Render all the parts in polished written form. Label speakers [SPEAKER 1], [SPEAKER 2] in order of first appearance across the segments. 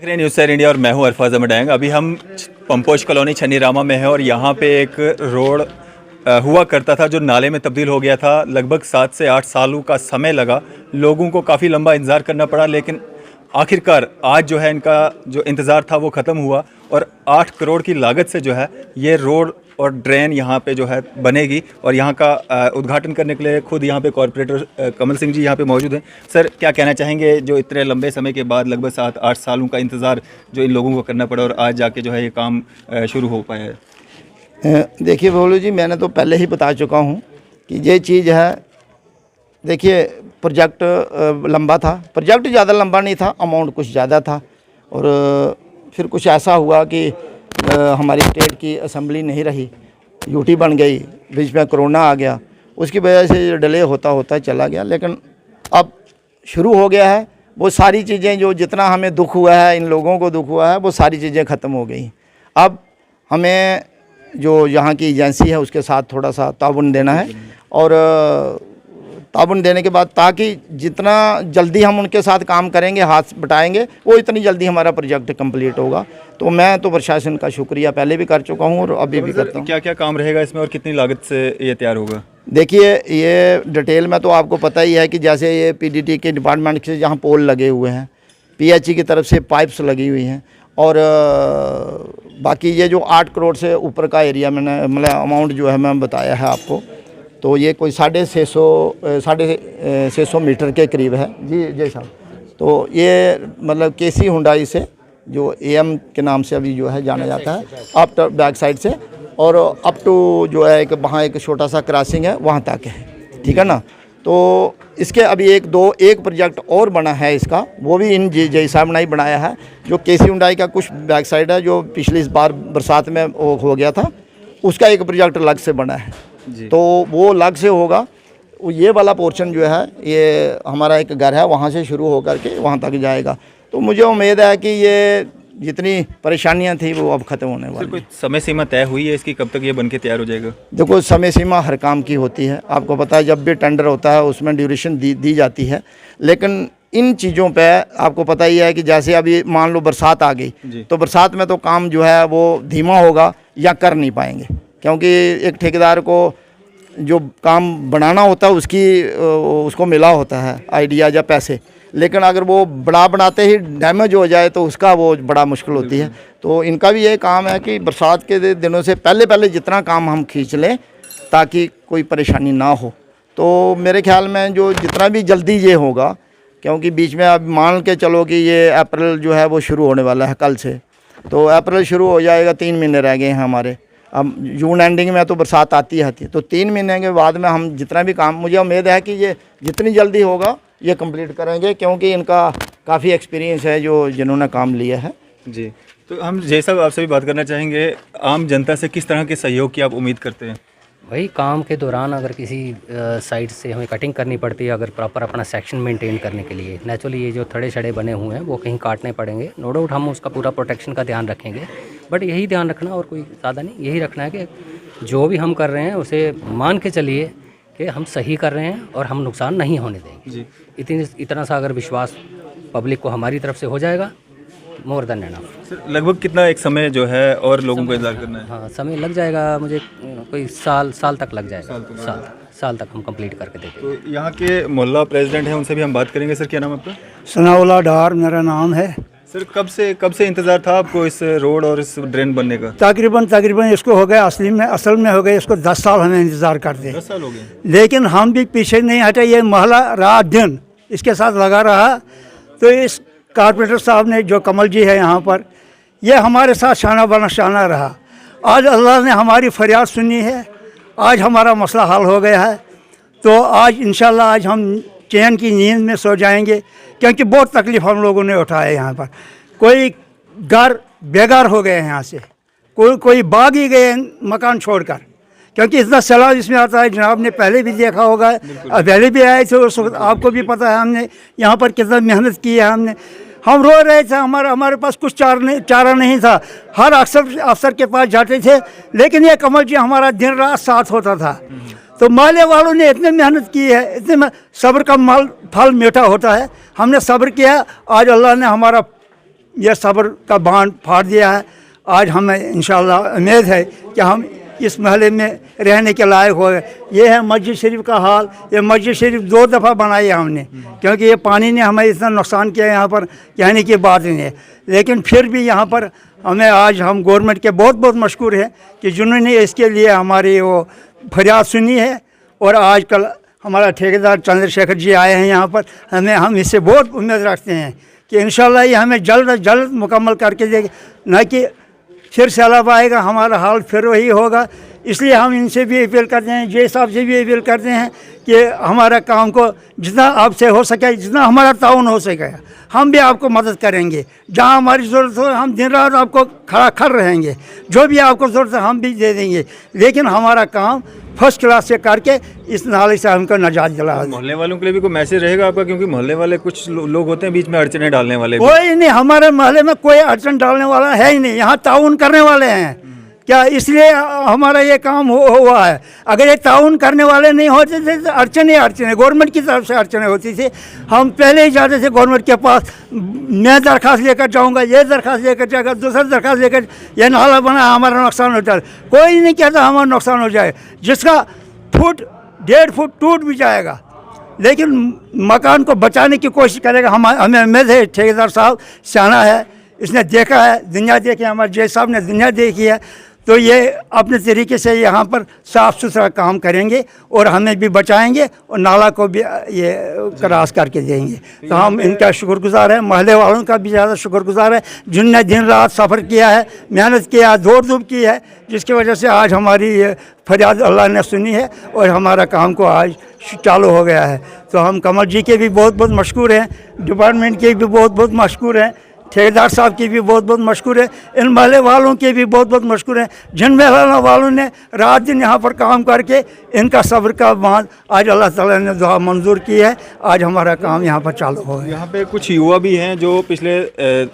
[SPEAKER 1] News sir India और मैं हूं अरफाज अहमद डायंग। अभी हम पंपोश कॉलोनी छन्नी रामा में है और यहाँ पे एक रोड हुआ करता था जो नाले में तब्दील हो गया था। लगभग 7 से 8 सालों का समय लगा, लोगों को काफ़ी लंबा इंतज़ार करना पड़ा, लेकिन आखिरकार आज जो है इनका जो इंतज़ार था वो ख़त्म हुआ और 8 करोड़ की लागत से जो है ये रोड और ड्रेन यहाँ पे जो है बनेगी। और यहाँ का उद्घाटन करने के लिए खुद यहाँ पे कॉरपोरेटर कमल सिंह जी यहाँ पे मौजूद हैं। सर, क्या कहना चाहेंगे जो इतने लंबे समय के बाद लगभग 7-8 सालों का इंतज़ार जो इन लोगों को करना पड़ा और आज जाके जो है ये काम शुरू हो पाया है?
[SPEAKER 2] देखिए बोलू जी, मैंने तो पहले ही बता चुका हूँ कि ये चीज़ है। देखिए, प्रोजेक्ट लंबा था, प्रोजेक्ट ज़्यादा लंबा नहीं था, अमाउंट कुछ ज़्यादा था। और फिर कुछ ऐसा हुआ कि हमारी स्टेट की असेंबली नहीं रही, यूटी बन गई, बीच में कोरोना आ गया, उसकी वजह से ये डिले होता होता चला गया। लेकिन अब शुरू हो गया है। वो सारी चीज़ें जो जितना हमें दुख हुआ है, इन लोगों को दुख हुआ है, वो सारी चीज़ें ख़त्म हो गई। अब हमें जो यहाँ की एजेंसी है उसके साथ थोड़ा सा ताउन देना है और ताउन देने के बाद ताकि जितना जल्दी हम उनके साथ काम करेंगे, हाथ बटाएंगे, वो इतनी जल्दी हमारा प्रोजेक्ट कंप्लीट होगा। तो मैं तो प्रशासन का शुक्रिया पहले भी कर चुका हूँ और अभी भी करता हूँ।
[SPEAKER 1] क्या क्या काम रहेगा इसमें और कितनी लागत से ये तैयार होगा?
[SPEAKER 2] देखिए, ये डिटेल में तो आपको पता ही है कि जैसे ये पीडीटी के डिपार्टमेंट से जहाँ पोल लगे हुए हैं, पीएचई की तरफ से पाइप्स लगी हुई हैं और बाकी ये जो 8 करोड़ से ऊपर का एरिया मैंने मतलब अमाउंट जो है मैं बताया है आपको, तो ये कोई 650 मीटर के करीब है जी जय साहब। तो ये मतलब केसी हुंडई से जो एएम के नाम से अभी जो है जाना जाता है, अप बैक साइड से और अप टू जो है एक वहाँ एक छोटा सा क्रॉसिंग है, वहाँ तक है, ठीक है ना। तो इसके अभी एक प्रोजेक्ट और बना है इसका, वो भी इन जय साहब ने ही बनाया है, जो केसी हुंडई का कुछ बैक साइड है जो पिछली इस बार बरसात में वो हो गया था, उसका एक प्रोजेक्ट अलग से बना है। तो वो अलग से होगा। ये वाला पोर्शन जो है ये हमारा एक घर है, वहाँ से शुरू होकर के वहाँ तक जाएगा। तो मुझे उम्मीद है कि ये जितनी परेशानियां थी वो अब ख़त्म होने वाली।
[SPEAKER 1] कोई समय सीमा तय हुई है इसकी, कब तक ये बन के तैयार हो जाएगा?
[SPEAKER 2] देखो, समय सीमा हर काम की होती है, आपको पता है, जब भी टेंडर होता है उसमें ड्यूरेशन दी जाती है। लेकिन इन चीज़ों पे आपको पता ही है कि जैसे अभी मान लो बरसात आ गई, तो बरसात में तो काम जो है वो धीमा होगा या कर नहीं पाएंगे, क्योंकि एक ठेकेदार को जो काम बनाना होता है उसको मिला होता है आइडिया या पैसे, लेकिन अगर वो बनाते ही डैमेज हो जाए तो उसका वो बड़ा मुश्किल होती है। तो इनका भी ये काम है कि बरसात के दिनों से पहले जितना काम हम खींच लें ताकि कोई परेशानी ना हो। तो मेरे ख्याल में जो जितना भी जल्दी ये होगा, क्योंकि बीच में अब मान के चलो कि ये अप्रैल जो है वो शुरू होने वाला है कल से, तो अप्रैल शुरू हो जाएगा, 3 महीने रह गए हैं हमारे। अब जून एंडिंग में तो बरसात आती है, तो 3 महीने के बाद में हम जितना भी काम, मुझे उम्मीद है कि ये जितनी जल्दी होगा ये कंप्लीट करेंगे, क्योंकि इनका काफ़ी एक्सपीरियंस है जो जिन्होंने काम लिया है
[SPEAKER 1] जी। तो हम जैसा आपसे भी बात करना चाहेंगे, आम जनता से किस तरह के सहयोग की आप उम्मीद करते हैं?
[SPEAKER 3] भाई, काम के दौरान अगर किसी साइड से हमें कटिंग करनी पड़ती है, अगर प्रॉपर अपना सेक्शन मेंटेन करने के लिए, नेचुरली ये जो थड़े छड़े बने हुए हैं वो कहीं काटने पड़ेंगे, नो डाउट हम उसका पूरा प्रोटेक्शन का ध्यान रखेंगे। बट यही ध्यान रखना और कोई ज़्यादा नहीं, यही रखना है कि जो भी हम कर रहे हैं उसे मान के चलिए कि हम सही कर रहे हैं और हम नुकसान नहीं होने देंगे जी। इतना सा अगर विश्वास पब्लिक को हमारी तरफ से हो जाएगा, मोर देन एनफ।
[SPEAKER 1] लगभग कितना एक समय जो है और लोगों को इंतजार करना है?
[SPEAKER 3] हाँ, समय लग जाएगा, मुझे कोई साल तक लग जाएगा, साल तक हम कंप्लीट करके देंगे।
[SPEAKER 1] तो यहाँ के मोहल्ला प्रेसिडेंट हैं, उनसे भी हम बात करेंगे। सर, क्या नाम है आपका?
[SPEAKER 4] सनाउल्लाह डार मेरा नाम है।
[SPEAKER 1] सर, कब से इंतज़ार था आपको इस रोड और इस ड्रेन बनने का?
[SPEAKER 4] तकरीबन इसको हो गया, असल में हो गए इसको 10 साल हमें इंतज़ार करते हैं।
[SPEAKER 1] 10 साल हो गए।
[SPEAKER 4] लेकिन हम भी पीछे नहीं हटे, ये मोहल्ला रात दिन इसके साथ लगा रहा। तो इस कारपोरेटर साहब ने, जो कमल जी है यहाँ पर, ये हमारे साथ शाना बना शाना रहा। आज अल्लाह ने हमारी फरियाद सुनी है, आज हमारा मसला हल हो गया है। तो आज इंशाल्लाह आज हम चैन की नींद में सो जाएंगे, क्योंकि बहुत तकलीफ़ हम लोगों ने उठाया है। यहाँ पर कोई घर बेघर हो गए हैं, यहाँ से कोई भाग ही गए मकान छोड़कर, क्योंकि इतना सैलाब इसमें आता है। जनाब ने पहले भी देखा होगा, पहले भी आए थे उस वक्त, आपको भी पता है हमने यहाँ पर कितना मेहनत की है। हम रो रहे थे, हमारे पास कुछ चारा नहीं था। हर अफसर के पास जाते थे, लेकिन ये कमल जी हमारा दिन रात साथ होता था। तो माले वालों ने इतनी मेहनत की है, इतने सब्र का फल मीठा होता है। हमने सब्र किया, आज अल्लाह ने हमारा ये सब्र का बांध फाड़ दिया है। आज हमें इंशाअल्लाह उम्मीद है कि हम इस महल में रहने के लायक हो गए। ये है मस्जिद शरीफ का हाल। ये मस्जिद शरीफ 2 दफ़ा बनाई है हमने, क्योंकि ये पानी ने हमें इतना नुकसान किया यहाँ पर कहने की बात नहीं है। लेकिन फिर भी यहाँ पर हमें आज हम गवर्नमेंट के बहुत बहुत मशकूर हैं कि जिन्होंने इसके लिए हमारी वो फरियाद सुनी है। और आजकल हमारा ठेकेदार चंद्रशेखर जी आए हैं यहाँ पर, हम इससे बहुत उम्मीद रखते हैं कि इंशाल्लाह ये हमें जल्द अज जल्द मुकम्मल करके देंगे, न कि फिर सैलाब आएगा हमारा हाल फिर वही होगा। इसलिए हम इनसे भी अपील करते हैं, जे साहब से भी अपील करते हैं कि हमारा काम को जितना आपसे हो सके, जितना हमारा ताउन हो सकेगा, हम भी आपको मदद करेंगे। जहाँ हमारी ज़रूरत हो हम दिन रात आपको खड़ा रहेंगे। जो भी आपको ज़रूरत है हम भी दे देंगे, लेकिन हमारा काम फर्स्ट क्लास से करके इस नाले से हमको नजात दिला।
[SPEAKER 1] मोहल्ले वालों के लिए भी कोई मैसेज रहेगा आपका, क्योंकि मोहल्ले वाले कुछ लोग होते हैं बीच में अड़चने डालने वाले भी।
[SPEAKER 4] कोई नहीं, हमारे मोहल्ले में कोई अड़चन डालने वाला है ही नहीं। यहाँ ताउन करने वाले हैं क्या, इसलिए हमारा ये काम हुआ है। अगर ये ताउन करने वाले नहीं होते थे तो अड़चने गवर्नमेंट की तरफ से अड़चने होती थी। हम पहले ही जाते थे गवर्नमेंट के पास, मैं दरख्वास्त लेकर जाऊंगा, ये दरख्वास्त लेकर जाएगा, दूसरा दरख्वास्त लेकर, ये नाला बना हमारा नुकसान हो जाए। कोई नहीं कहता हमारा नुकसान हो जाए, जिसका फुट 1.5 फुट टूट भी जाएगा, लेकिन मकान को बचाने की कोशिश करेगा। हमें उम्मीद है ठेकेदार साहब सियाना है, इसने देखा है, दुनिया देखी है, हमारे जय साहब ने दुनिया देखी है, तो ये अपने तरीके से यहाँ पर साफ़ सुथरा काम करेंगे और हमें भी बचाएंगे और नाला को भी ये क्रॉस करके देंगे। तो हम इनका शुक्रगुजार हैं, महल्ले वालों का भी ज़्यादा शुक्रगुजार है, जिनने दिन रात सफ़र किया है, मेहनत किया है, दौड़ धूप की है, जिसकी वजह से आज हमारी ये फरियाद अल्लाह ने सुनी है और हमारा काम को आज चालू हो गया है। तो हम कमल जी के भी बहुत बहुत मशकूर हैं, डिपार्टमेंट के भी बहुत बहुत मशकूर हैं, ठेकेदार साहब की भी बहुत बहुत मशकूर है, इन महल्ले वालों के भी बहुत बहुत मशकूर हैं, जिन महल्ले वालों ने रात दिन यहाँ पर काम करके इनका सब्र का बांध आज अल्लाह ताला ने दुआ मंजूर की है। आज हमारा काम यहाँ पर चालू हो गया।
[SPEAKER 1] यहाँ पे कुछ युवा भी हैं जो पिछले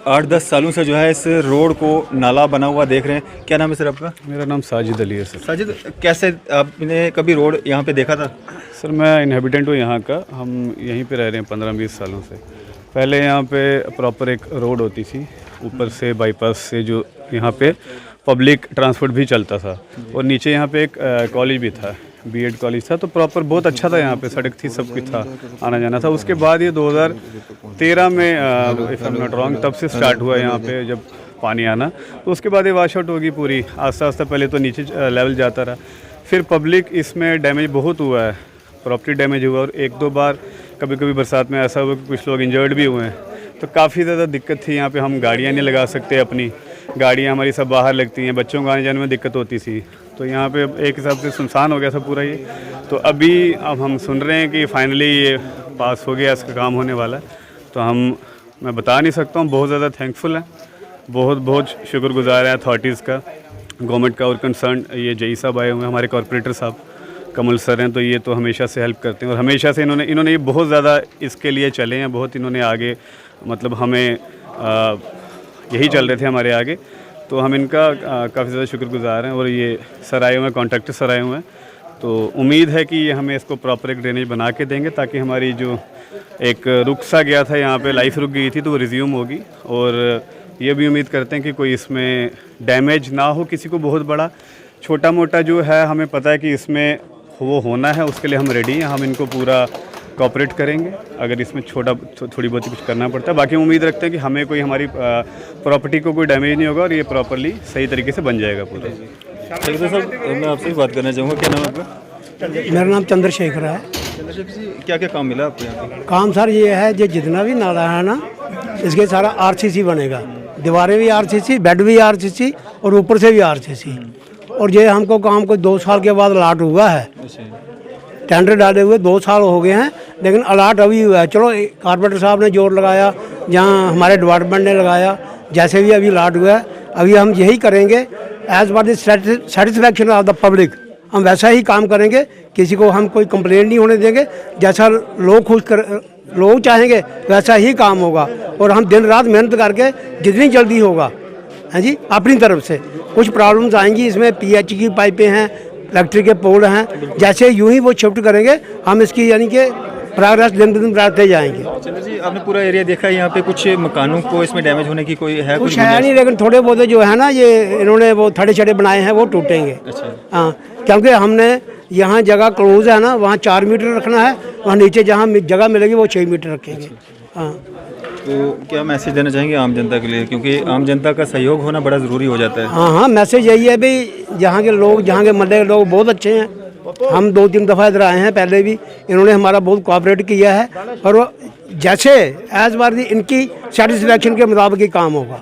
[SPEAKER 1] 8-10 सालों से जो है इस रोड को नाला बना हुआ देख रहे हैं। क्या नाम है सर आपका?
[SPEAKER 5] मेरा नाम साजिद अली है सर।
[SPEAKER 1] साजिद, कैसे आपने कभी रोड यहाँ पे देखा था?
[SPEAKER 5] सर मैं इनहेबिटेंट हूँ यहाँ का, हम यहीं पे रह रहे हैं 15-20 सालों से। पहले यहाँ पे प्रॉपर एक रोड होती थी, ऊपर से बाईपास से जो यहाँ पे पब्लिक ट्रांसपोर्ट भी चलता था, और नीचे यहाँ पे एक कॉलेज भी था, बीएड कॉलेज था, तो प्रॉपर बहुत अच्छा था, यहाँ पे सड़क थी, सब कुछ था, आना जाना था। उसके बाद ये 2013 में if I am not wrong तब से स्टार्ट हुआ यहाँ पे जब पानी आना, तो उसके बाद ये वाश आउट होगी पूरी, आस्ता आस्ता पहले तो नीचे लेवल जाता रहा, फिर पब्लिक इसमें डैमेज बहुत हुआ है, प्रॉपर्टी डैमेज हुआ, और 1-2 बार कभी कभी बरसात में ऐसा हुआ कि कुछ लोग इंजर्ड भी हुए हैं, तो काफ़ी ज़्यादा दिक्कत थी। यहाँ पे हम गाड़ियाँ नहीं लगा सकते, अपनी गाड़ियाँ हमारी सब बाहर लगती हैं, बच्चों को आने जाने में दिक्कत होती थी, तो यहाँ पे एक हिसाब से सुनसान हो गया था पूरा ये। तो अभी अब हम सुन रहे हैं कि फाइनली ये पास हो गया, इसका काम होने वाला है, तो मैं बता नहीं सकता हूँ, बहुत ज़्यादा थैंकफुल हैं, बहुत बहुत शुक्रगुजार हैं अथॉरिटीज़ का, गवर्नमेंट का, और कंसर्न ये जई साहब आए हुए हैं, हमारे कॉरपोरेटर साहब कमल सर हैं, तो ये तो हमेशा से हेल्प करते हैं, और हमेशा से इन्होंने ये बहुत ज़्यादा इसके लिए चले हैं, बहुत इन्होंने आगे मतलब हमें यही चल रहे थे हमारे आगे, तो हम इनका काफ़ी ज़्यादा शुक्रगुजार हैं। और ये सर आए हुए हैं, कॉन्ट्रैक्टर सर आए हुए हैं, तो उम्मीद है कि ये हमें इसको प्रॉपर एक ड्रेनेज बना के देंगे, ताकि हमारी जो एक रुक सा गया था यहाँ पे, लाइफ रुक गई थी, तो वो रिज्यूम होगी। और ये भी उम्मीद करते हैं कि कोई इसमें डैमेज ना हो किसी को बहुत बड़ा, छोटा मोटा जो है हमें पता है कि इसमें वो होना है, उसके लिए हम रेडी हैं, हम इनको पूरा कोऑपरेट करेंगे अगर इसमें थोड़ी बहुत कुछ करना पड़ता है। बाकी हम उम्मीद रखते हैं कि हमें कोई हमारी प्रॉपर्टी को कोई डैमेज नहीं होगा और ये प्रॉपरली सही तरीके से बन जाएगा पूरा।
[SPEAKER 1] ठेकेदार साहब, मैं आपसे बात करना चाहूँगा, क्या नाम है आपका?
[SPEAKER 6] मेरा नाम चंद्रशेखर है।
[SPEAKER 1] चंद्रशेखर जी, क्या क्या काम मिला आपको यहाँ पे?
[SPEAKER 6] काम सर ये है, जो जितना भी नाला है ना, इसके सारा आरसीसी बनेगा, दीवारें भी आरसीसी, बेड भी आरसीसी और ऊपर से भी आरसीसी। और ये हमको काम को 2 साल के बाद अलाट हुआ है, टेंडर डाले हुए 2 साल हो गए हैं, लेकिन अलाट अभी हुआ है। चलो कारपोरेटर साहब ने जोर लगाया, जहाँ हमारे डिपार्टमेंट ने लगाया, जैसे भी अभी अलाट हुआ है, अभी हम यही करेंगे as per the satisfaction of the public, हम वैसा ही काम करेंगे, किसी को हम कोई कंप्लेंट नहीं होने देंगे, जैसा लोग चाहेंगे वैसा ही काम होगा। और हम दिन रात मेहनत करके जितनी जल्दी होगा, हैं जी, अपनी तरफ से। कुछ प्रॉब्लम्स आएंगी इसमें, पीएच की पाइपें हैं, इलेक्ट्रिक के पोल हैं, जैसे यूं ही वो शिफ्ट करेंगे हम इसकी यानी कि प्रोग्रेस दिन दिन बढ़ाते जाएंगे।
[SPEAKER 1] चलो जी, आपने पूरा एरिया देखा है, यहाँ पे कुछ मकानों को इसमें डैमेज होने की कोई है?
[SPEAKER 6] कुछ है नहीं, लेकिन थोड़े बहुत जो है ना, ये इन्होंने वो थड़े छड़े बनाए हैं वो टूटेंगे।
[SPEAKER 1] अच्छा।
[SPEAKER 6] हाँ, क्योंकि हमने यहाँ जगह क्लोज है ना, वहाँ 4 मीटर रखना है, वहाँ नीचे जहाँ जगह मिलेगी वो 6 मीटर रखेंगे। हाँ,
[SPEAKER 1] तो क्या मैसेज देना चाहेंगे आम जनता के लिए, क्योंकि आम जनता का सहयोग होना बड़ा ज़रूरी हो जाता है?
[SPEAKER 6] हाँ, मैसेज यही है भाई, यहाँ के लोग, यहाँ के मोहल्ले के लोग बहुत अच्छे हैं। हम 2-3 दफ़ा इधर आए हैं पहले भी, इन्होंने हमारा बहुत कोऑपरेट किया है, और वो जैसे एज बार इनकी सेटिस्फेक्शन के मुताबिक ही काम होगा।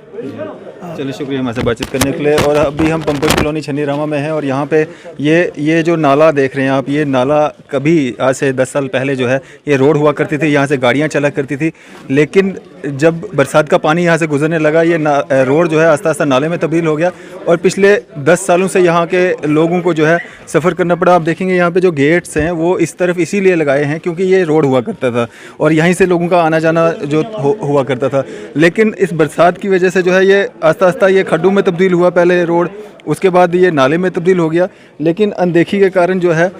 [SPEAKER 1] चलिए, शुक्रिया हमारे से बातचीत करने के लिए। और अभी हम पंपोश कॉलोनी छन्नी रामा में हैं और यहाँ पे ये जो नाला देख रहे हैं आप, ये नाला कभी आज से 10 साल पहले जो है ये रोड हुआ करती थी, यहाँ से गाड़ियाँ चला करती थी, लेकिन जब बरसात का पानी यहाँ से गुजरने लगा ये रोड जो है आस्ता आस्ता नाले में तब्दील हो गया और पिछले 10 सालों से यहाँ के लोगों को जो है सफ़र करना पड़ा। आप देखेंगे यहाँ पे जो गेट्स हैं वो इस तरफ इसीलिए लगाए हैं क्योंकि ये रोड हुआ करता था और यहीं से लोगों का आना जाना जो हुआ करता था, लेकिन इस बरसात की वजह से जो है ये आस्ता आस्ता ये खड्डों में तब्दील हुआ, पहले रोड, उसके बाद ये नाले में तब्दील हो गया, लेकिन अनदेखी के कारण जो है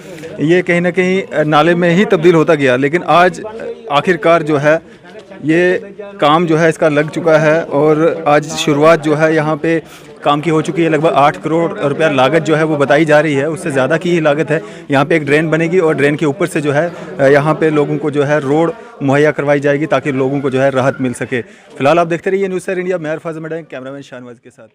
[SPEAKER 1] ये कहीं ना कहीं नाले में ही तब्दील होता गया। लेकिन आज आखिरकार जो है ये काम जो है इसका लग चुका है और आज शुरुआत जो है यहाँ पे काम की हो चुकी है। लगभग 8 करोड़ रुपया लागत जो है वो बताई जा रही है, उससे ज़्यादा की ही लागत है। यहाँ पे एक ड्रेन बनेगी और ड्रेन के ऊपर से जो है यहाँ पे लोगों को जो है रोड मुहैया करवाई जाएगी ताकि लोगों को जो है राहत मिल सके। फिलहाल आप देखते रहिए न्यूज़ सर इंडिया। मैं अरफाज मडैन, कैमरामैन शाहनवाज के साथ।